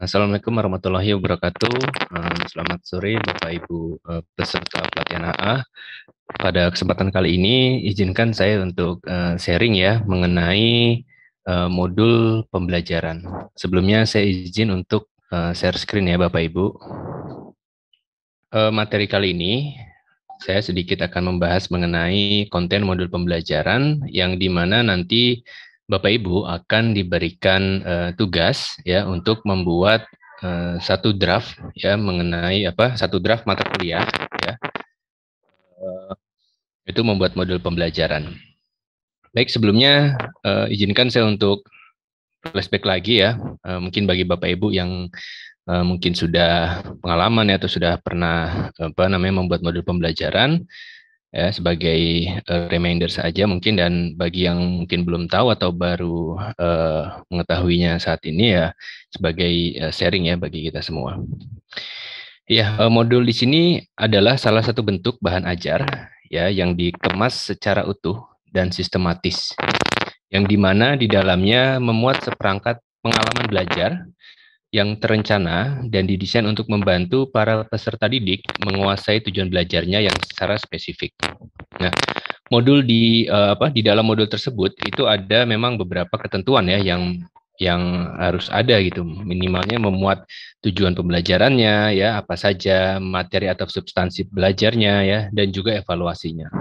Assalamualaikum warahmatullahi wabarakatuh. Selamat sore Bapak Ibu peserta pelatihan AA. Pada kesempatan kali ini, izinkan saya untuk sharing ya mengenai modul pembelajaran. Sebelumnya saya izin untuk share screen ya Bapak Ibu. Materi kali ini saya sedikit akan membahas mengenai konten modul pembelajaran yang dimana nanti Bapak Ibu akan diberikan tugas ya untuk membuat satu draft ya mengenai satu draft mata kuliah ya itu membuat modul pembelajaran. Baik, sebelumnya izinkan saya untuk flashback lagi ya, mungkin bagi Bapak Ibu yang mungkin sudah pengalaman ya, atau sudah pernah membuat modul pembelajaran ya, sebagai reminder saja mungkin, dan bagi yang mungkin belum tahu atau baru mengetahuinya saat ini ya sebagai sharing ya bagi kita semua. Ya, modul di sini adalah salah satu bentuk bahan ajar ya yang dikemas secara utuh dan sistematis, yang dimana di dalamnya memuat seperangkat pengalaman belajar yang terencana dan didesain untuk membantu para peserta didik menguasai tujuan belajarnya yang secara spesifik. Nah, modul di dalam modul tersebut itu ada memang beberapa ketentuan ya yang harus ada gitu. Minimalnya memuat tujuan pembelajarannya ya, apa saja materi atau substansi belajarnya ya, dan juga evaluasinya.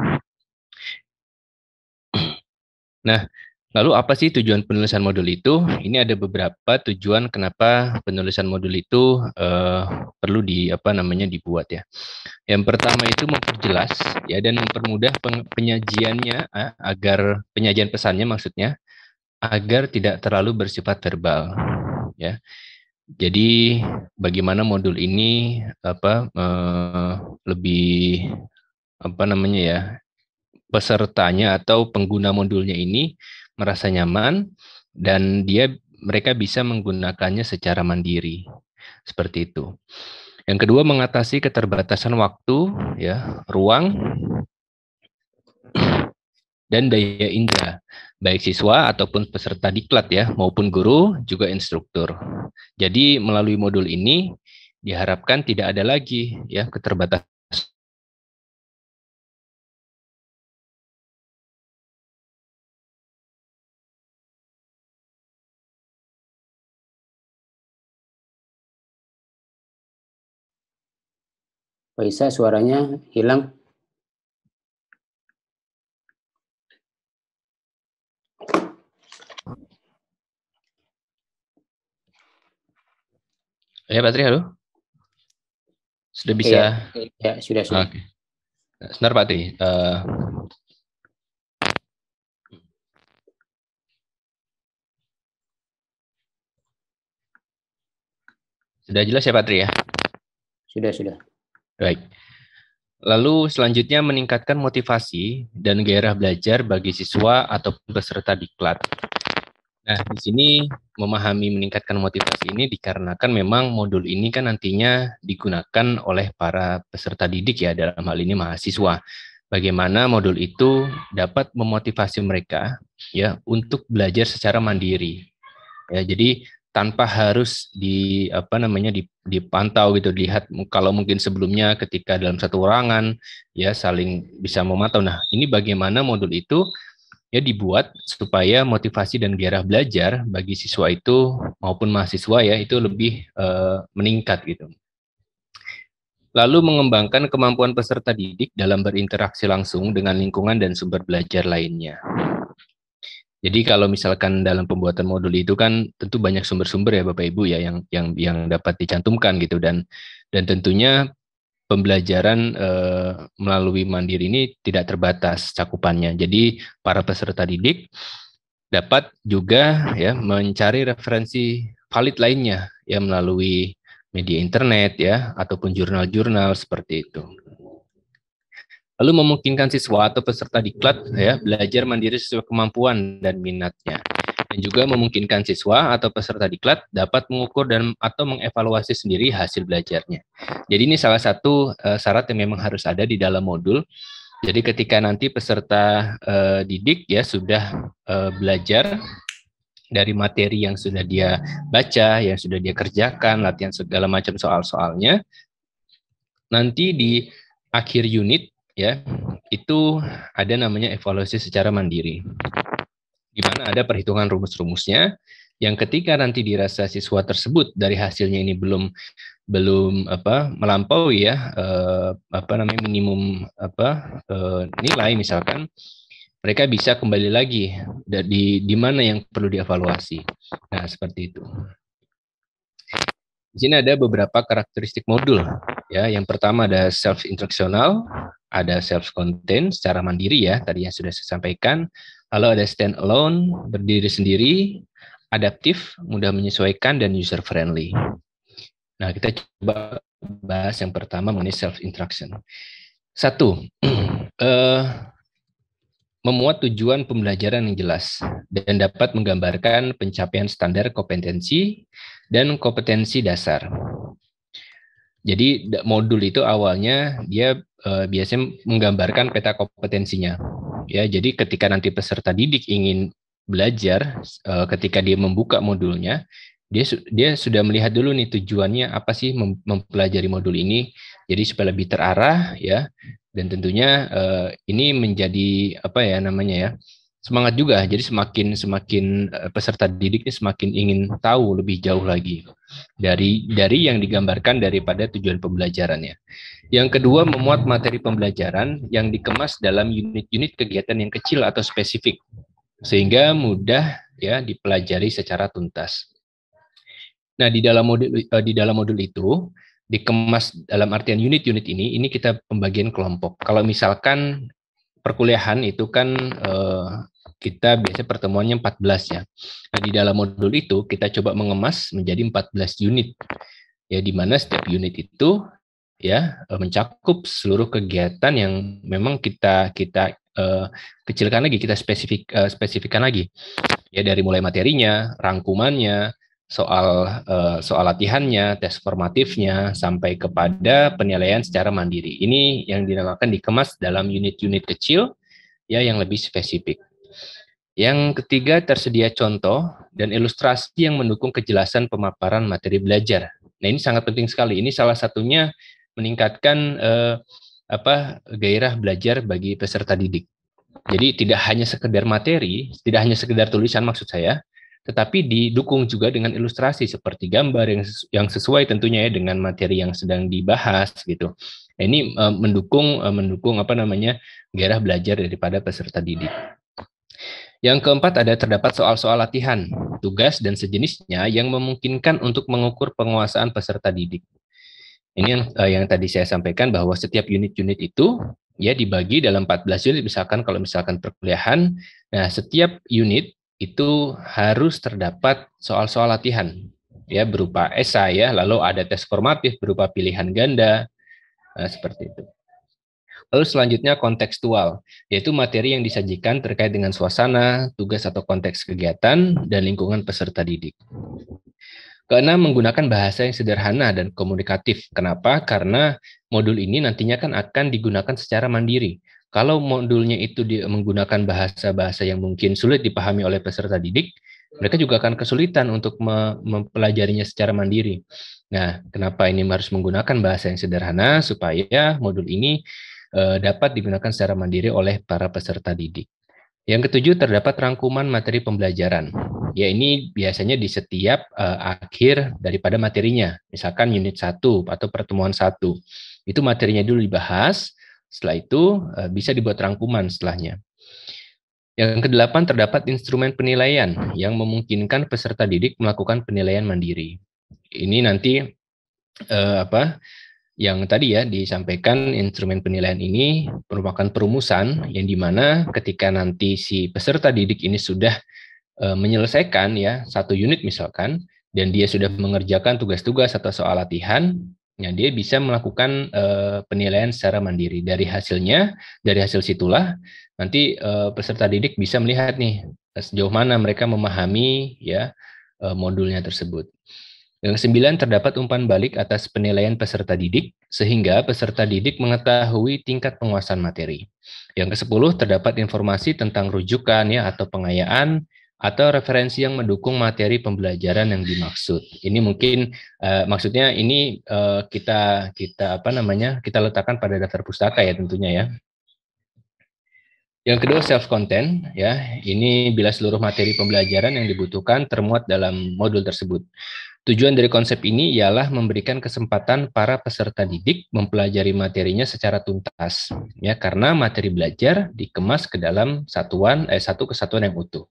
Nah, lalu apa sih tujuan penulisan modul itu? Ini ada beberapa tujuan kenapa penulisan modul itu perlu dibuat ya. Yang pertama itu memperjelas ya dan mempermudah penyajiannya agar penyajian pesannya maksudnya agar tidak terlalu bersifat verbal ya. Jadi bagaimana modul ini lebih pesertanya atau pengguna modulnya ini merasa nyaman dan mereka bisa menggunakannya secara mandiri. Seperti itu. Yang kedua, mengatasi keterbatasan waktu, ya, ruang, dan daya indera, baik siswa ataupun peserta diklat ya, maupun guru, juga instruktur. Jadi melalui modul ini diharapkan tidak ada lagi ya keterbatasan. Pak Isa, suaranya hilang. Ya, Patri, halo? Sudah bisa? Ya, sudah. Oke. Sebentar, Patri. Sudah jelas ya, Patri ya? Sudah. Baik. Lalu selanjutnya meningkatkan motivasi dan gairah belajar bagi siswa ataupun peserta diklat. Nah, di sini memahami meningkatkan motivasi ini dikarenakan memang modul ini kan nantinya digunakan oleh para peserta didik ya, dalam hal ini mahasiswa. Bagaimana modul itu dapat memotivasi mereka ya untuk belajar secara mandiri. Ya, jadi tanpa harus dipantau gitu, dilihat. Kalau mungkin sebelumnya ketika dalam satu ruangan ya saling bisa memantau. Nah, ini bagaimana modul itu ya dibuat supaya motivasi dan gairah belajar bagi siswa itu maupun mahasiswa ya itu lebih meningkat gitu. Lalu mengembangkan kemampuan peserta didik dalam berinteraksi langsung dengan lingkungan dan sumber belajar lainnya. Jadi kalau misalkan dalam pembuatan modul itu kan tentu banyak sumber-sumber ya Bapak Ibu ya yang dapat dicantumkan gitu, dan tentunya pembelajaran melalui mandiri ini tidak terbatas cakupannya. Jadi para peserta didik dapat juga ya mencari referensi valid lainnya ya melalui media internet ya ataupun jurnal-jurnal seperti itu. Lalu memungkinkan siswa atau peserta diklat ya belajar mandiri sesuai kemampuan dan minatnya. Dan juga memungkinkan siswa atau peserta diklat dapat mengukur dan atau mengevaluasi sendiri hasil belajarnya. Jadi ini salah satu syarat yang memang harus ada di dalam modul. Jadi ketika nanti peserta didik ya sudah belajar dari materi yang sudah dia baca, yang sudah dia kerjakan, latihan segala macam soal-soalnya. Nanti di akhir unit ya, itu ada namanya evaluasi secara mandiri, di mana ada perhitungan rumus-rumusnya yang ketika nanti dirasa siswa tersebut dari hasilnya ini belum melampaui ya minimum nilai misalkan, mereka bisa kembali lagi di mana yang perlu dievaluasi. Nah, seperti itu. Di sini ada beberapa karakteristik modul ya. Yang pertama ada self instructional, ada self contained secara mandiri ya, tadi yang sudah saya sampaikan. Lalu ada stand alone, berdiri sendiri, adaptif, mudah menyesuaikan, dan user friendly. Nah, kita coba bahas yang pertama mengenai self instruction. 1, memuat tujuan pembelajaran yang jelas dan dapat menggambarkan pencapaian standar kompetensi dan kompetensi dasar. Jadi modul itu awalnya dia biasanya menggambarkan peta kompetensinya. Ya, jadi ketika nanti peserta didik ingin belajar, ketika dia membuka modulnya, dia sudah melihat dulu nih tujuannya apa sih mempelajari modul ini. Jadi supaya lebih terarah ya. Dan tentunya ini menjadi semangat juga. Jadi semakin peserta didik ini semakin ingin tahu lebih jauh lagi dari yang digambarkan daripada tujuan pembelajarannya. Yang kedua, memuat materi pembelajaran yang dikemas dalam unit-unit kegiatan yang kecil atau spesifik sehingga mudah ya dipelajari secara tuntas. Nah, di dalam modul itu dikemas dalam artian unit-unit ini kita pembagian kelompok. Kalau misalkan perkuliahan itu kan kita biasanya pertemuannya 14 ya. Nah, di dalam modul itu kita coba mengemas menjadi 14 unit. Ya, di mana setiap unit itu ya mencakup seluruh kegiatan yang memang kita kecilkan lagi, kita spesifikkan lagi. Ya, dari mulai materinya, rangkumannya, soal latihannya, tes formatifnya, sampai kepada penilaian secara mandiri. Ini yang dinamakan dikemas dalam unit-unit kecil ya yang lebih spesifik. Yang ketiga, tersedia contoh dan ilustrasi yang mendukung kejelasan pemaparan materi belajar. Nah, ini sangat penting sekali. Ini salah satunya meningkatkan gairah belajar bagi peserta didik. Jadi tidak hanya sekedar materi, tidak hanya sekedar tulisan maksud saya, tetapi didukung juga dengan ilustrasi seperti gambar yang sesuai tentunya ya dengan materi yang sedang dibahas gitu. Nah, ini mendukung gairah belajar daripada peserta didik. Yang keempat, terdapat soal-soal latihan, tugas dan sejenisnya yang memungkinkan untuk mengukur penguasaan peserta didik. Ini yang tadi saya sampaikan bahwa setiap unit-unit itu ya dibagi dalam 14 unit, misalkan kalau perkuliahan. Nah, setiap unit itu harus terdapat soal-soal latihan ya berupa esai ya, lalu ada tes formatif berupa pilihan ganda. Nah, seperti itu. Lalu selanjutnya kontekstual, yaitu materi yang disajikan terkait dengan suasana, tugas atau konteks kegiatan dan lingkungan peserta didik. Keenam, menggunakan bahasa yang sederhana dan komunikatif. Kenapa? Karena modul ini nantinya kan akan digunakan secara mandiri. Kalau modulnya itu menggunakan bahasa-bahasa yang mungkin sulit dipahami oleh peserta didik, mereka juga akan kesulitan untuk mempelajarinya secara mandiri. Nah, kenapa ini harus menggunakan bahasa yang sederhana? Supaya modul ini dapat digunakan secara mandiri oleh para peserta didik. Yang ketujuh, terdapat rangkuman materi pembelajaran. Ya, ini biasanya di setiap akhir daripada materinya. Misalkan unit 1 atau pertemuan 1. Itu materinya dulu dibahas, setelah itu bisa dibuat rangkuman setelahnya. Yang kedelapan, terdapat instrumen penilaian yang memungkinkan peserta didik melakukan penilaian mandiri. Ini nanti yang tadi ya disampaikan, instrumen penilaian ini merupakan perumusan yang dimana ketika nanti si peserta didik ini sudah menyelesaikan ya satu unit misalkan, dan dia sudah mengerjakan tugas-tugas atau soal latihan, ya dia bisa melakukan penilaian secara mandiri. Dari hasil situlah nanti peserta didik bisa melihat nih sejauh mana mereka memahami ya modulnya tersebut. Yang ke-9, terdapat umpan balik atas penilaian peserta didik, sehingga peserta didik mengetahui tingkat penguasaan materi. Yang ke-10, terdapat informasi tentang rujukan ya atau pengayaan atau referensi yang mendukung materi pembelajaran yang dimaksud. Ini mungkin maksudnya ini kita kita letakkan pada daftar pustaka ya tentunya ya. Yang kedua self content ya. Ini bila seluruh materi pembelajaran yang dibutuhkan termuat dalam modul tersebut. Tujuan dari konsep ini ialah memberikan kesempatan para peserta didik mempelajari materinya secara tuntas ya, karena materi belajar dikemas ke dalam satu kesatuan yang utuh.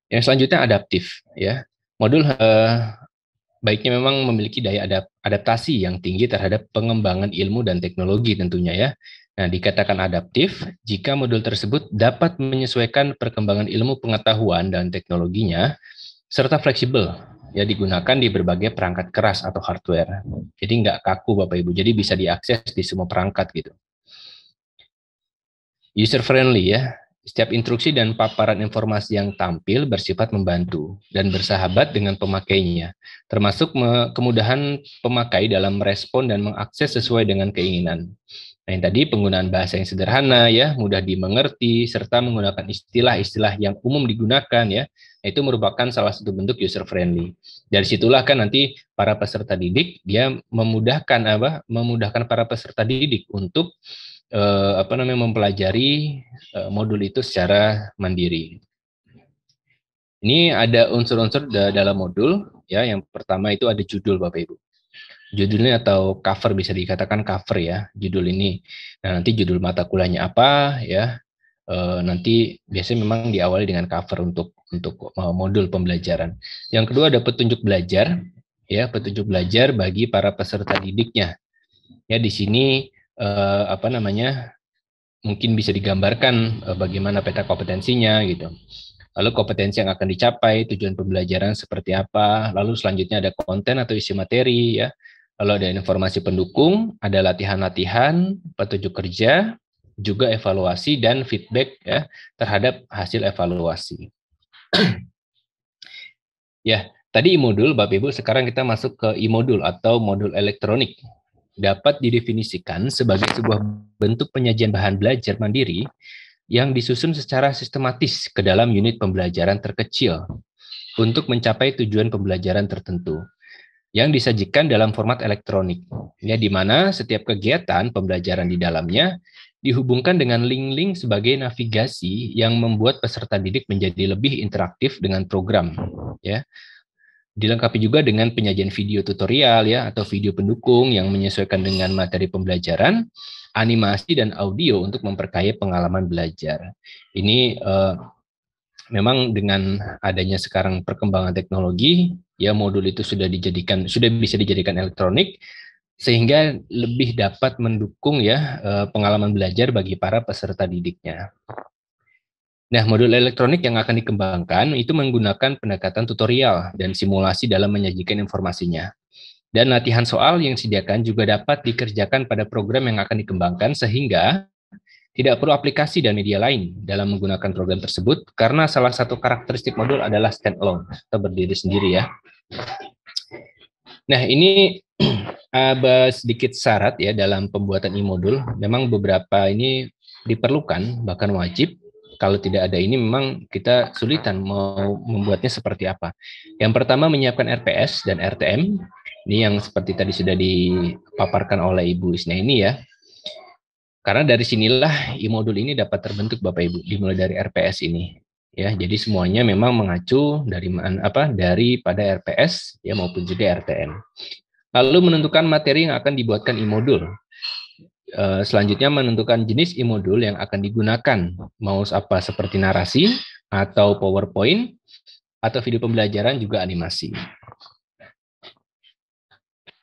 Yang selanjutnya adaptif ya. Modul baiknya memang memiliki daya adaptasi yang tinggi terhadap pengembangan ilmu dan teknologi tentunya ya. Nah, dikatakan adaptif jika modul tersebut dapat menyesuaikan perkembangan ilmu pengetahuan dan teknologinya serta fleksibel ya, digunakan di berbagai perangkat keras atau hardware. Jadi nggak kaku Bapak Ibu, jadi bisa diakses di semua perangkat gitu. User friendly ya. Setiap instruksi dan paparan informasi yang tampil bersifat membantu dan bersahabat dengan pemakainya, termasuk kemudahan pemakai dalam merespon dan mengakses sesuai dengan keinginan. Nah, yang tadi penggunaan bahasa yang sederhana ya, mudah dimengerti, serta menggunakan istilah-istilah yang umum digunakan ya, itu merupakan salah satu bentuk user friendly. Dari situlah kan nanti para peserta didik dia memudahkan para peserta didik untuk mempelajari modul itu secara mandiri. Ini ada unsur-unsur dalam modul ya. Yang pertama itu ada judul Bapak Ibu. Judulnya atau cover, bisa dikatakan cover ya, judul ini. Nah, nanti judul mata kuliahnya apa ya. Nanti biasanya memang diawali dengan cover untuk modul pembelajaran. Yang kedua ada petunjuk belajar ya, petunjuk belajar bagi para peserta didiknya. Ya, di sini mungkin bisa digambarkan bagaimana peta kompetensinya gitu. Lalu kompetensi yang akan dicapai, tujuan pembelajaran seperti apa, lalu selanjutnya ada konten atau isi materi ya. Lalu ada informasi pendukung, ada latihan-latihan, petunjuk kerja, juga evaluasi dan feedback ya terhadap hasil evaluasi. Ya, tadi e-modul Bapak Ibu, sekarang kita masuk ke e-modul atau modul elektronik. Dapat didefinisikan sebagai sebuah bentuk penyajian bahan belajar mandiri yang disusun secara sistematis ke dalam unit pembelajaran terkecil untuk mencapai tujuan pembelajaran tertentu yang disajikan dalam format elektronik, ya, di mana setiap kegiatan pembelajaran di dalamnya dihubungkan dengan link-link sebagai navigasi yang membuat peserta didik menjadi lebih interaktif dengan program, ya. Dilengkapi juga dengan penyajian video tutorial ya atau video pendukung yang menyesuaikan dengan materi pembelajaran, animasi dan audio untuk memperkaya pengalaman belajar. Ini memang dengan adanya sekarang perkembangan teknologi ya, modul itu sudah bisa dijadikan elektronik sehingga lebih dapat mendukung ya pengalaman belajar bagi para peserta didiknya. Nah, modul elektronik yang akan dikembangkan itu menggunakan pendekatan tutorial dan simulasi dalam menyajikan informasinya. Dan latihan soal yang disediakan juga dapat dikerjakan pada program yang akan dikembangkan sehingga tidak perlu aplikasi dan media lain dalam menggunakan program tersebut karena salah satu karakteristik modul adalah standalone atau berdiri sendiri ya. Nah, ini sedikit syarat ya dalam pembuatan e-modul. Memang beberapa ini diperlukan, bahkan wajib. Kalau tidak ada ini memang kita sulitan mau membuatnya seperti apa. Yang pertama menyiapkan RPS dan RTM. Ini yang seperti tadi sudah dipaparkan oleh Ibu Isna ini ya. Karena dari sinilah e-modul ini dapat terbentuk Bapak Ibu, dimulai dari RPS ini. Ya, jadi semuanya memang mengacu daripada RPS ya maupun juga RTM. Lalu menentukan materi yang akan dibuatkan e-modul. Selanjutnya menentukan jenis e-modul yang akan digunakan, mau apa seperti narasi atau PowerPoint atau video pembelajaran juga animasi.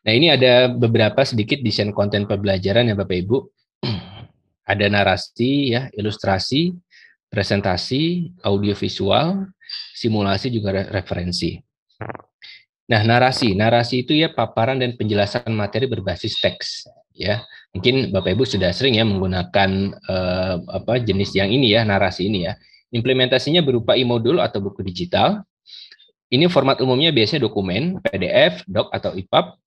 Nah, ini ada beberapa sedikit desain konten pembelajaran ya Bapak Ibu. Ada narasi ya, ilustrasi, presentasi, audiovisual, simulasi juga referensi. Nah, narasi itu ya paparan dan penjelasan materi berbasis teks ya. Mungkin Bapak Ibu sudah sering ya menggunakan jenis yang ini ya, narasi ini ya. Implementasinya berupa e-modul atau buku digital. Ini format umumnya biasanya dokumen, PDF, doc atau EPUB.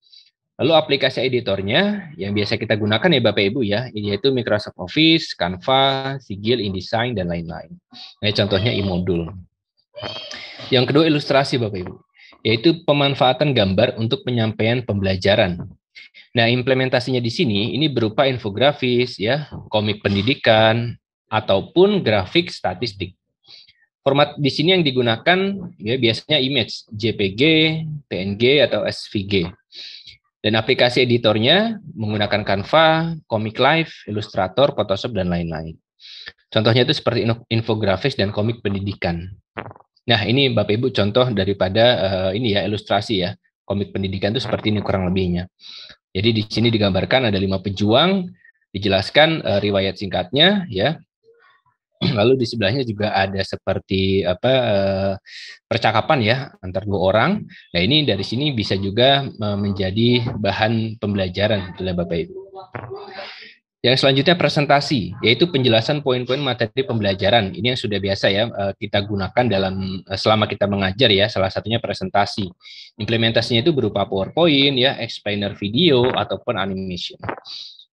Lalu aplikasi editornya yang biasa kita gunakan ya Bapak Ibu ya, yaitu Microsoft Office, Canva, Sigil, InDesign, dan lain-lain. Nah, contohnya e-modul. Yang kedua ilustrasi Bapak Ibu, yaitu pemanfaatan gambar untuk penyampaian pembelajaran. Nah, implementasinya di sini ini berupa infografis ya, komik pendidikan ataupun grafik statistik. Format di sini yang digunakan ya biasanya image, JPG, PNG atau SVG. Dan aplikasi editornya menggunakan Canva, Comic Live, Illustrator, Photoshop, dan lain-lain. Contohnya itu seperti infografis dan komik pendidikan. Nah, ini Bapak Ibu contoh daripada ini ya ilustrasi ya. Komik pendidikan itu seperti ini kurang lebihnya. Jadi di sini digambarkan ada 5 pejuang, dijelaskan riwayat singkatnya ya. Lalu di sebelahnya juga ada seperti percakapan ya antar 2 orang. Nah, ini dari sini bisa juga menjadi bahan pembelajaran oleh Bapak Ibu. Yang selanjutnya presentasi, yaitu penjelasan poin-poin materi pembelajaran. Ini yang sudah biasa ya kita gunakan dalam selama kita mengajar ya. Salah satunya presentasi. Implementasinya itu berupa PowerPoint ya, explainer video ataupun animation.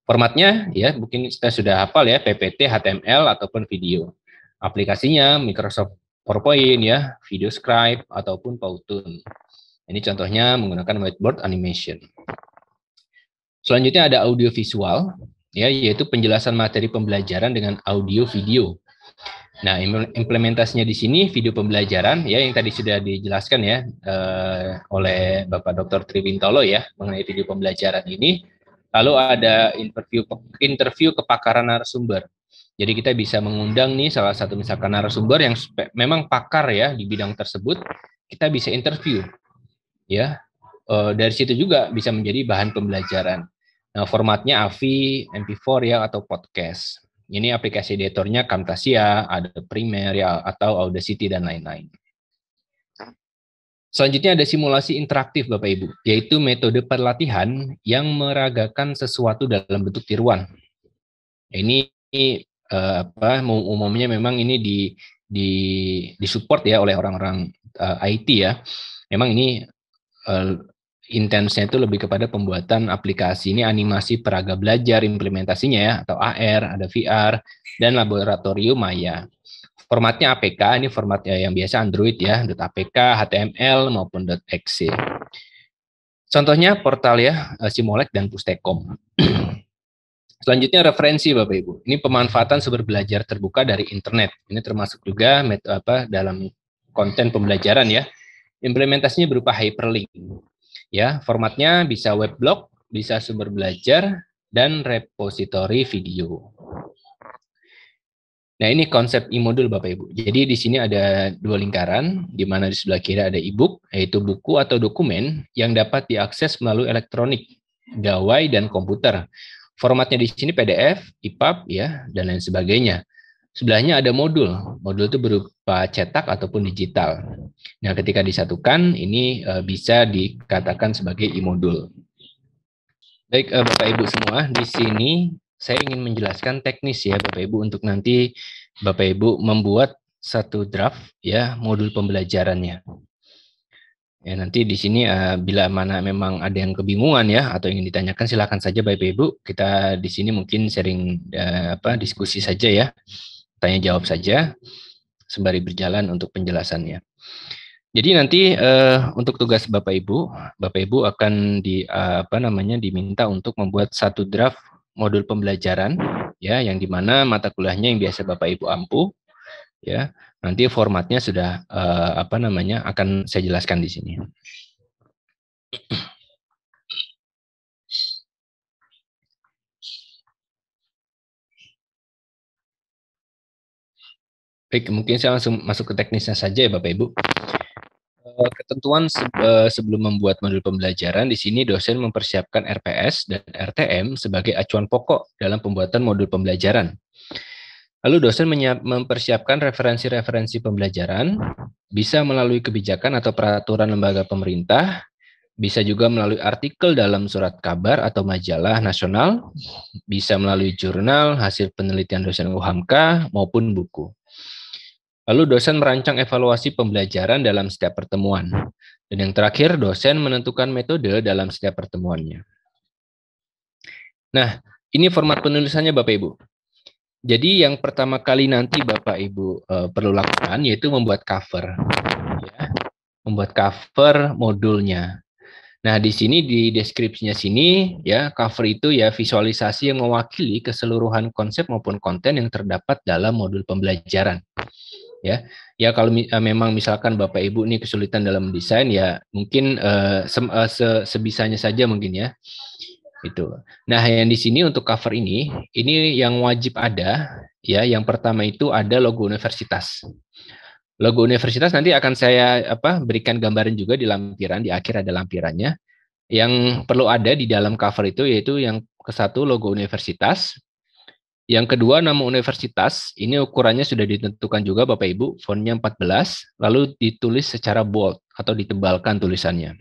Formatnya ya mungkin kita sudah hafal ya, PPT, HTML ataupun video. Aplikasinya Microsoft PowerPoint ya, Video Scribe ataupun Powtoon. Ini contohnya menggunakan whiteboard animation. Selanjutnya ada audio visual ya, yaitu penjelasan materi pembelajaran dengan audio video. Nah, implementasinya di sini video pembelajaran ya yang tadi sudah dijelaskan ya oleh Bapak Dr. Triwintolo ya mengenai video pembelajaran ini. Lalu ada interview kepakaran narasumber. Jadi kita bisa mengundang nih salah satu misalkan narasumber yang memang pakar ya di bidang tersebut, kita bisa interview ya. Dari situ juga bisa menjadi bahan pembelajaran. Nah, formatnya AVI, MP4 ya atau podcast. Ini aplikasi editornya Camtasia, ada Premiere ya atau Audacity dan lain-lain. Selanjutnya ada simulasi interaktif Bapak Ibu, yaitu metode pelatihan yang meragakan sesuatu dalam bentuk tiruan. Ini umumnya memang ini disupport ya oleh orang-orang IT ya. Memang ini intensnya itu lebih kepada pembuatan aplikasi. Ini animasi peraga belajar implementasinya ya, atau AR, ada VR, dan laboratorium Maya. Formatnya APK, ini formatnya yang biasa Android ya, .apk, HTML maupun .exe. Contohnya portal ya, Simolek dan Pustekom. Selanjutnya referensi Bapak Ibu. Ini pemanfaatan sumber belajar terbuka dari internet. Ini termasuk juga dalam konten pembelajaran ya. Implementasinya berupa hyperlink. Ya, formatnya bisa weblog, bisa sumber belajar dan repositori video. Nah, ini konsep e-modul Bapak Ibu. Jadi di sini ada 2 lingkaran, di mana di sebelah kiri ada e-book, yaitu buku atau dokumen yang dapat diakses melalui elektronik, gawai, dan komputer. Formatnya di sini PDF, EPUB, ya, dan lain sebagainya. Sebelahnya ada modul. Modul itu berupa cetak ataupun digital. Nah, ketika disatukan, ini bisa dikatakan sebagai e-modul. Baik, Bapak Ibu semua, di sini saya ingin menjelaskan teknis ya Bapak Ibu untuk nanti Bapak Ibu membuat satu draft ya modul pembelajarannya. Ya nanti di sini bila mana memang ada yang kebingungan ya atau ingin ditanyakan silakan saja Bapak Ibu. Kita di sini mungkin sharing diskusi saja ya. Tanya jawab saja sembari berjalan untuk penjelasannya. Jadi nanti untuk tugas Bapak Ibu akan diminta untuk membuat satu draft modul pembelajaran ya yang dimana mata kuliahnya yang biasa Bapak Ibu ampuh ya nanti formatnya sudah akan saya jelaskan di sini. Baik, mungkin saya langsung masuk ke teknisnya saja ya Bapak Ibu. Ketentuan sebelum membuat modul pembelajaran di sini dosen mempersiapkan RPS dan RTM sebagai acuan pokok dalam pembuatan modul pembelajaran. Lalu dosen mempersiapkan referensi-referensi pembelajaran, bisa melalui kebijakan atau peraturan lembaga pemerintah, bisa juga melalui artikel dalam surat kabar atau majalah nasional, bisa melalui jurnal, hasil penelitian dosen UHAMKA, maupun buku. Lalu dosen merancang evaluasi pembelajaran dalam setiap pertemuan. Dan yang terakhir, dosen menentukan metode dalam setiap pertemuannya. Nah, ini format penulisannya Bapak Ibu. Jadi yang pertama kali nanti Bapak Ibu perlu lakukan yaitu membuat cover, ya. Membuat cover modulnya. Nah, di sini di deskripsinya sini ya, cover itu ya visualisasi yang mewakili keseluruhan konsep maupun konten yang terdapat dalam modul pembelajaran. Ya. Ya kalau memang misalkan Bapak Ibu ini kesulitan dalam desain ya mungkin sebisanya saja mungkin ya. Itu. Nah, yang di sini untuk cover ini yang wajib ada ya, yang pertama itu ada logo universitas. Logo universitas nanti akan saya berikan gambaran juga di lampiran, di akhir ada lampirannya. Yang perlu ada di dalam cover itu yaitu yang ke satu logo universitas, yang kedua nama universitas, ini ukurannya sudah ditentukan juga Bapak Ibu, fontnya 14, lalu ditulis secara bold atau ditebalkan tulisannya.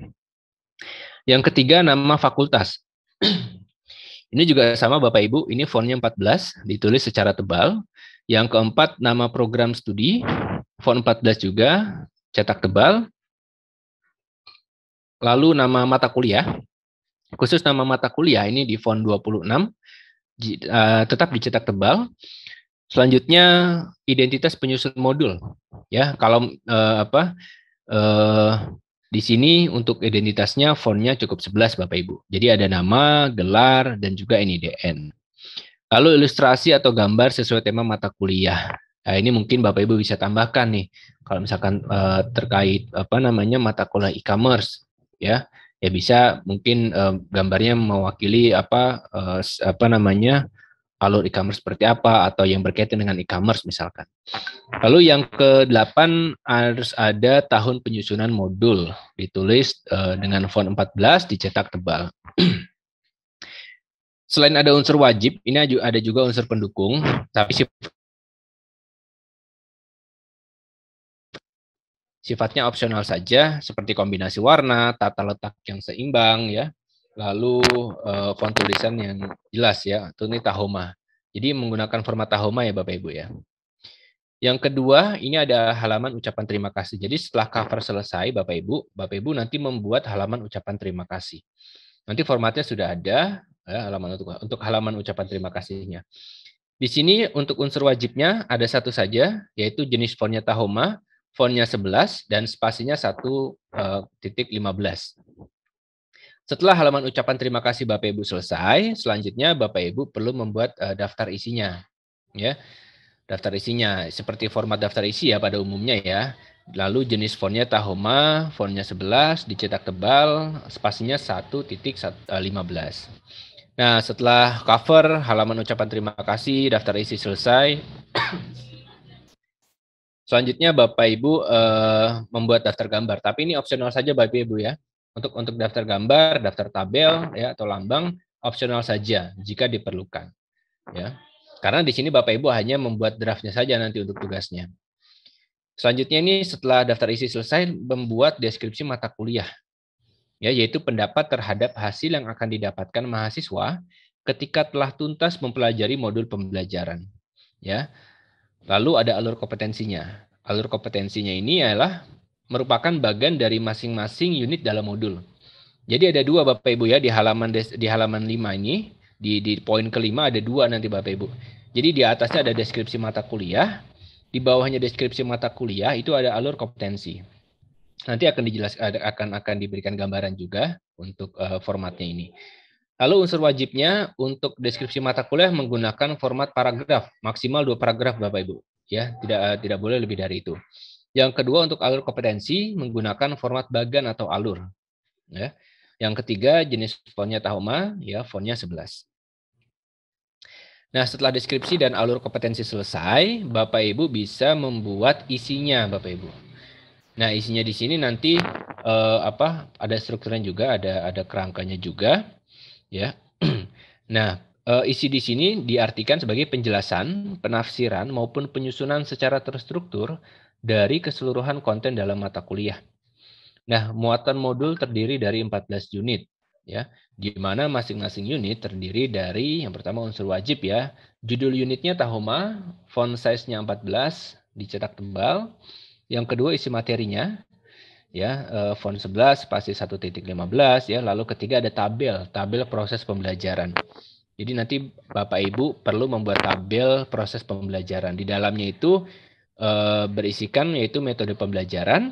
Yang ketiga nama fakultas. Ini juga sama Bapak Ibu, ini fontnya 14, ditulis secara tebal. Yang keempat nama program studi, font 14 juga, cetak tebal. Lalu nama mata kuliah, khusus nama mata kuliah ini di font 26, tetap dicetak tebal. Selanjutnya identitas penyusun modul, ya kalau di sini untuk identitasnya fontnya cukup 11 Bapak Ibu. Jadi ada nama, gelar, dan juga NIDN. Lalu ilustrasi atau gambar sesuai tema mata kuliah. Nah, ini mungkin Bapak Ibu bisa tambahkan nih, kalau misalkan terkait mata kuliah e-commerce, ya bisa mungkin gambarnya mewakili alur e-commerce seperti apa atau yang berkaitan dengan e-commerce misalkan. Lalu yang ke-8 harus ada tahun penyusunan modul, ditulis dengan font 14, dicetak tebal. Selain ada unsur wajib, ini ada juga unsur pendukung, tapi sifatnya opsional saja, seperti kombinasi warna, tata letak yang seimbang, ya. Lalu font tulisan yang jelas ya, ini Tahoma. Jadi menggunakan format Tahoma ya Bapak Ibu ya. Yang kedua, ini ada halaman ucapan terima kasih. Jadi setelah cover selesai Bapak Ibu nanti membuat halaman ucapan terima kasih. Nanti formatnya sudah ada, ya, untuk halaman ucapan terima kasihnya. Di sini untuk unsur wajibnya ada satu saja, yaitu jenis fontnya Tahoma, fontnya 11 dan spasinya 1.15. Setelah halaman ucapan terima kasih Bapak Ibu selesai, selanjutnya Bapak Ibu perlu membuat daftar isinya, ya. Daftar isinya seperti format daftar isi ya pada umumnya ya. Lalu jenis fontnya Tahoma, fontnya 11, dicetak tebal, spasinya 1.15. Nah, setelah cover, halaman ucapan terima kasih, daftar isi selesai. Selanjutnya Bapak Ibu membuat daftar gambar, tapi ini opsional saja Bapak Ibu ya. Untuk daftar gambar, daftar tabel ya atau lambang opsional saja jika diperlukan. Ya. Karena di sini Bapak Ibu hanya membuat draftnya saja nanti untuk tugasnya. Selanjutnya ini setelah daftar isi selesai membuat deskripsi mata kuliah. Ya, yaitu pendapat terhadap hasil yang akan didapatkan mahasiswa ketika telah tuntas mempelajari modul pembelajaran. Ya. Lalu ada alur kompetensinya. Alur kompetensinya ini adalah merupakan bagian dari masing-masing unit dalam modul. Jadi ada dua Bapak Ibu ya di halaman 5 ini, di poin kelima ada dua nanti Bapak Ibu. Jadi di atasnya ada deskripsi mata kuliah, di bawahnya deskripsi mata kuliah itu ada alur kompetensi. Nanti akan dijelaskan akan diberikan gambaran juga untuk formatnya ini. Lalu unsur wajibnya untuk deskripsi mata kuliah menggunakan format paragraf, maksimal 2 paragraf Bapak Ibu, ya, tidak boleh lebih dari itu. Yang kedua untuk alur kompetensi menggunakan format bagan atau alur, ya. Yang ketiga jenis fontnya Tahoma, ya, fontnya 11. Nah, setelah deskripsi dan alur kompetensi selesai, Bapak Ibu bisa membuat isinya, Bapak Ibu. Nah, isinya di sini nanti ada strukturnya juga, ada kerangkanya juga, ya. Nah, isi di sini diartikan sebagai penjelasan, penafsiran maupun penyusunan secara terstruktur dari keseluruhan konten dalam mata kuliah. Nah, muatan modul terdiri dari 14 unit, ya, di mana masing-masing unit terdiri dari yang pertama unsur wajib ya, judul unitnya Tahoma, font size-nya 14, dicetak tebal. Yang kedua isi materinya, ya, font 11, spasi 1.15 ya. Lalu ketiga ada tabel proses pembelajaran. Jadi nanti Bapak Ibu perlu membuat tabel proses pembelajaran. Di dalamnya itu berisikan yaitu metode pembelajaran,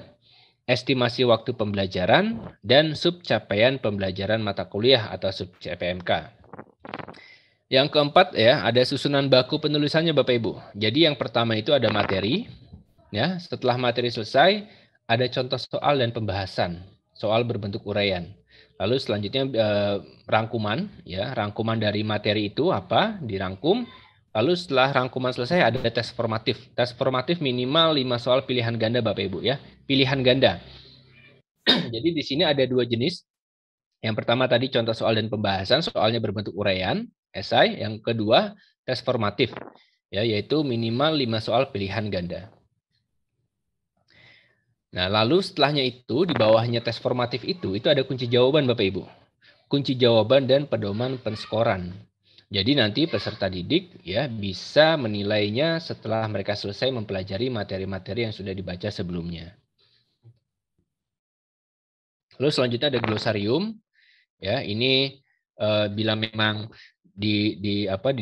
estimasi waktu pembelajaran, dan sub capaian pembelajaran mata kuliah atau sub CPMK. Yang keempat ya, ada susunan baku penulisannya Bapak Ibu. Jadi yang pertama itu ada materi, ya. Setelah materi selesai, ada contoh soal dan pembahasan. Soal berbentuk uraian. Lalu selanjutnya rangkuman, ya, rangkuman dari materi itu apa? Dirangkum. Lalu setelah rangkuman selesai ada tes formatif. Tes formatif minimal 5 soal pilihan ganda Bapak Ibu ya. Pilihan ganda. Jadi di sini ada dua jenis. Yang pertama tadi contoh soal dan pembahasan, soalnya berbentuk uraian, esai. Yang kedua tes formatif, ya, yaitu minimal 5 soal pilihan ganda. Nah, lalu setelahnya itu, di bawahnya tes formatif itu ada kunci jawaban Bapak Ibu. Kunci jawaban dan pedoman penskoran. Jadi nanti peserta didik ya bisa menilainya setelah mereka selesai mempelajari materi-materi yang sudah dibaca sebelumnya. Lalu selanjutnya ada glosarium. Ya, ini bila memang di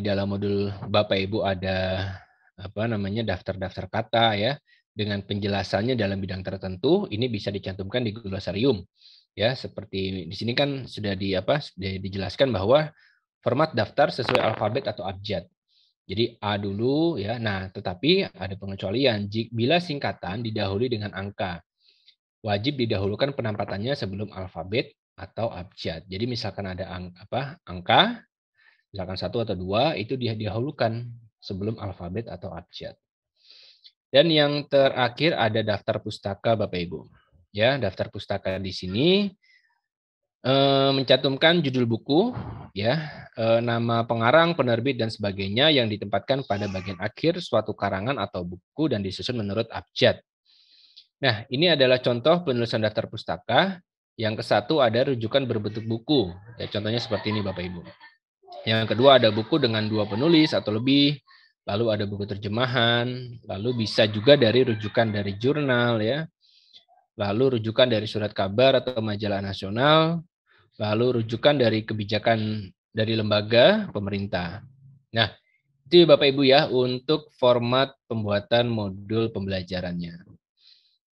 dalam modul Bapak Ibu ada daftar-daftar kata ya dengan penjelasannya dalam bidang tertentu, ini bisa dicantumkan di glosarium. Ya, seperti di sini kan sudah dijelaskan bahwa format daftar sesuai alfabet atau abjad. Jadi A dulu ya. Nah, tetapi ada pengecualian bila singkatan didahului dengan angka. Wajib didahulukan penampatannya sebelum alfabet atau abjad. Jadi misalkan ada angka, misalkan 1 atau 2 itu didahulukan sebelum alfabet atau abjad. Dan yang terakhir ada daftar pustaka Bapak Ibu. Ya, daftar pustaka di sini mencantumkan judul buku, ya, nama pengarang, penerbit dan sebagainya yang ditempatkan pada bagian akhir suatu karangan atau buku dan disusun menurut abjad. Nah, ini adalah contoh penulisan daftar pustaka. Yang ke-1 ada rujukan berbentuk buku. Ya, contohnya seperti ini Bapak Ibu. Yang kedua ada buku dengan 2 penulis atau lebih. Lalu ada buku terjemahan. Lalu bisa juga dari rujukan dari jurnal ya. Lalu rujukan dari surat kabar atau majalah nasional. Lalu rujukan dari kebijakan dari lembaga pemerintah. Nah, itu Bapak Ibu ya untuk format pembuatan modul pembelajarannya.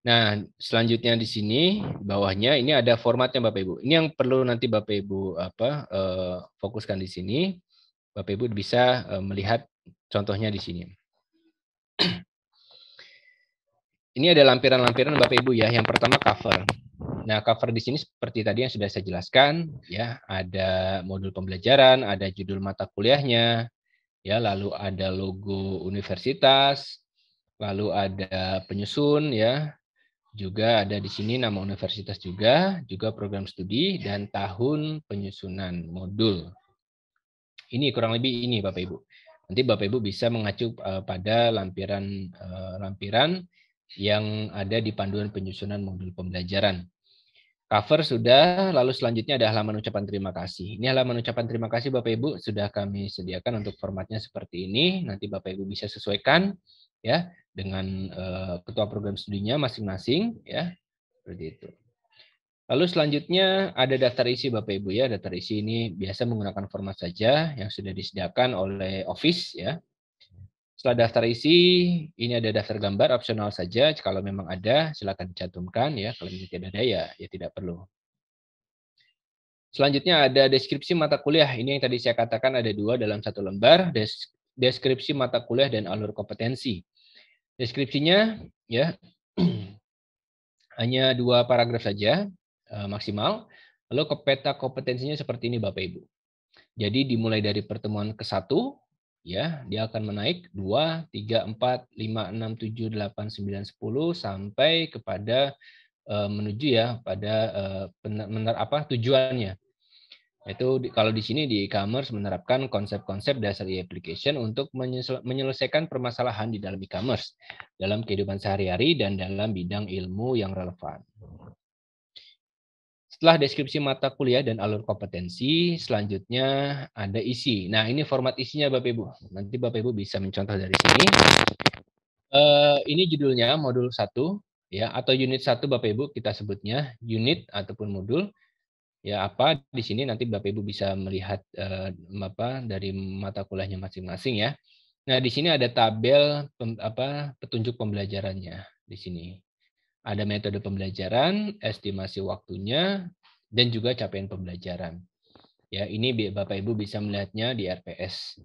Nah, selanjutnya di sini bawahnya ini ada formatnya Bapak Ibu. Ini yang perlu nanti Bapak Ibu fokuskan di sini. Bapak Ibu bisa melihat contohnya di sini. Ini ada lampiran-lampiran Bapak Ibu ya. Yang pertama cover. Nah, cover di sini seperti tadi yang sudah saya jelaskan ya, ada modul pembelajaran, ada judul mata kuliahnya, ya, lalu ada logo universitas, lalu ada penyusun ya. Juga ada di sini nama universitas juga program studi dan tahun penyusunan modul. Ini kurang lebih ini Bapak Ibu. Nanti Bapak Ibu bisa mengacu pada lampiran yang ada di panduan penyusunan modul pembelajaran. Cover sudah, lalu selanjutnya ada halaman ucapan terima kasih. Ini halaman ucapan terima kasih Bapak Ibu sudah kami sediakan untuk formatnya seperti ini. Nanti Bapak Ibu bisa sesuaikan ya dengan ketua program studinya masing-masing ya. Seperti itu. Lalu selanjutnya ada daftar isi Bapak Ibu ya. Daftar isi ini biasa menggunakan format saja yang sudah disediakan oleh Office ya. Setelah daftar isi, ini ada daftar gambar opsional saja. Kalau memang ada, silakan dicantumkan ya. Kalau tidak ada ya tidak perlu. Selanjutnya ada deskripsi mata kuliah. Ini yang tadi saya katakan ada 2 dalam 1 lembar. Deskripsi mata kuliah dan alur kompetensi. Deskripsinya ya hanya 2 paragraf saja maksimal. Lalu peta kompetensinya seperti ini Bapak Ibu. Jadi dimulai dari pertemuan ke-1 ya, dia akan menaik 2, 3, 4, 5, 6, 7, 8, 9, 10 sampai kepada menuju ya pada tujuannya. Itu kalau di sini di e-commerce menerapkan konsep-konsep dasar e-application untuk menyelesaikan permasalahan di dalam e-commerce, dalam kehidupan sehari-hari dan dalam bidang ilmu yang relevan. Setelah deskripsi mata kuliah dan alur kompetensi, selanjutnya ada isi. Nah, ini format isinya Bapak Ibu. Nanti Bapak Ibu bisa mencontoh dari sini. Ini judulnya modul 1 ya, atau unit 1 Bapak Ibu kita sebutnya unit ataupun modul. ya apa di sini nanti Bapak Ibu bisa melihat dari mata kuliahnya masing-masing ya. Nah, di sini ada tabel petunjuk pembelajarannya di sini. Ada metode pembelajaran, estimasi waktunya, dan juga capaian pembelajaran. Ya, ini Bapak Ibu bisa melihatnya di RPS.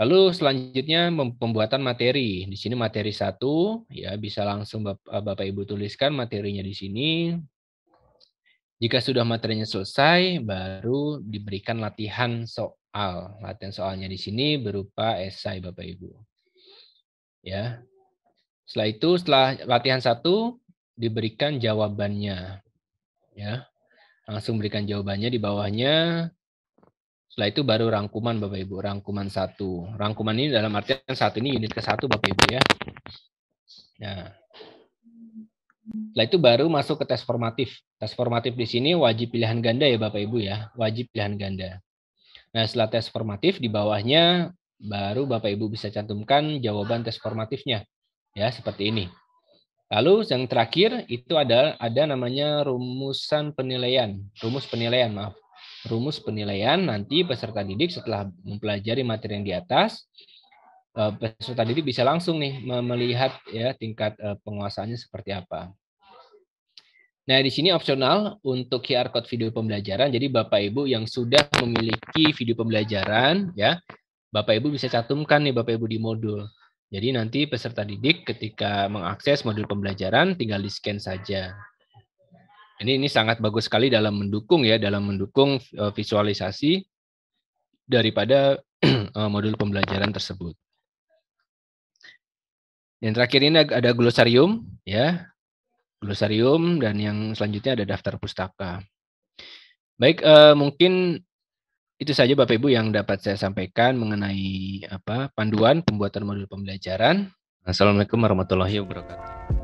Lalu selanjutnya pembuatan materi. Di sini materi 1, ya bisa langsung Bapak Ibu tuliskan materinya di sini. Jika sudah materinya selesai, baru diberikan latihan soal. Latihan soalnya di sini berupa esai Bapak Ibu. Ya. Setelah itu, setelah latihan 1 diberikan jawabannya. Ya. Langsung berikan jawabannya di bawahnya. Setelah itu baru rangkuman Bapak Ibu, rangkuman 1. Rangkuman ini dalam artian 1 ini unit ke-1 Bapak Ibu ya. Nah, setelah itu baru masuk ke tes formatif. Tes formatif di sini wajib pilihan ganda ya Bapak Ibu ya, wajib pilihan ganda. Nah, setelah tes formatif di bawahnya baru Bapak Ibu bisa cantumkan jawaban tes formatifnya. Ya, seperti ini. Lalu yang terakhir itu ada namanya rumus penilaian, maaf. Rumus penilaian nanti peserta didik setelah mempelajari materi yang di atas, peserta didik bisa langsung nih melihat ya tingkat penguasaannya seperti apa. Nah, di sini opsional untuk QR code video pembelajaran. Jadi Bapak Ibu yang sudah memiliki video pembelajaran ya, Bapak Ibu bisa cantumkan nih Bapak Ibu di modul. Jadi nanti peserta didik ketika mengakses modul pembelajaran tinggal di-scan saja. Ini sangat bagus sekali dalam mendukung visualisasi daripada modul pembelajaran tersebut. Yang terakhir ini ada glosarium ya. Glosarium dan yang selanjutnya ada daftar pustaka. Baik, mungkin itu saja Bapak Ibu yang dapat saya sampaikan mengenai panduan pembuatan modul pembelajaran. Assalamualaikum warahmatullahi wabarakatuh.